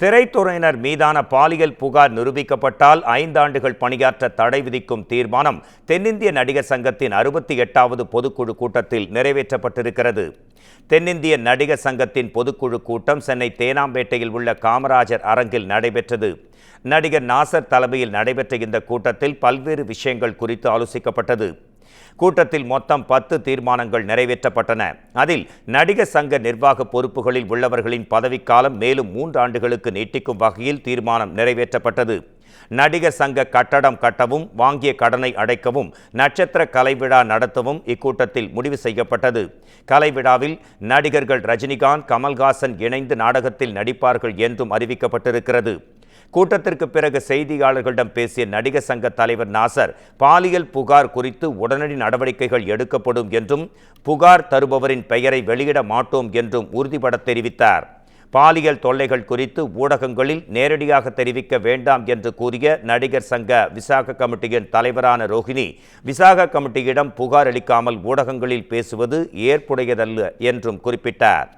திரைத்துறையினர் மீதான பாலியல் புகார் நிரூபிக்கப்பட்டால் 5 ஆண்டுகள் பணியாற்ற தடை விதிக்கும் தீர்மானம் தென்னிந்திய நடிகர் சங்கத்தின் 68வது பொதுக்குழு கூட்டத்தில் நிறைவேற்றப்பட்டிருக்கிறது. தென்னிந்திய நடிகர் சங்கத்தின் பொதுக்குழு கூட்டம் சென்னை தேனாம்பேட்டையில் உள்ள காமராஜர் அரங்கில் நடைபெற்றது. நடிகர் நாசர் தலைமையில் நடைபெற்ற இந்த கூட்டத்தில் பல்வேறு விஷயங்கள் குறித்து ஆலோசிக்கப்பட்டது. கூட்டத்தில் மொத்தம் 10 தீர்மானங்கள் நிறைவேற்றப்பட்டன. அதில் நடிகர் சங்க நிர்வாக பொறுப்புகளில் உள்ளவர்களின் பதவிக்காலம் மேலும் 3 ஆண்டுகளுக்கு நீட்டிக்கும் வகையில் தீர்மானம் நிறைவேற்றப்பட்டது. நடிகர் சங்க கட்டடம் கட்டவும், வாங்கிய கடனை அடைக்கவும், நட்சத்திர கலைவிழா நடத்தவும் இக்கூட்டத்தில் முடிவு செய்யப்பட்டது. கலைவிழாவில் நடிகர்கள் ரஜினிகாந்த், கமல்ஹாசன் இணைந்து நாடகத்தில் நடிப்பார்கள் என்றும் அறிவிக்கப்பட்டிருக்கிறது. கூட்டத்திற்கு பிறகு செய்தியாளர்களிடம் பேசிய நடிகர் சங்க தலைவர் நாசர், பாலியல் புகார் குறித்து உடனடி நடவடிக்கைகள் எடுக்கப்படும் என்றும், புகார் தருபவரின் பெயரை வெளியிட மாட்டோம் என்றும் உறுதிபட தெரிவித்தார். பாலியல் தொல்லைகள் குறித்து ஊடகங்களில் நேரடியாக தெரிவிக்க வேண்டாம் என்று கூறிய நடிகர் சங்க விசாக கமிட்டியின் தலைவரான ரோஹிணி, விசாக கமிட்டியிடம் புகார் அளிக்காமல் ஊடகங்களில் பேசுவது ஏற்புடையதல்ல என்றும் குறிப்பிட்டார்.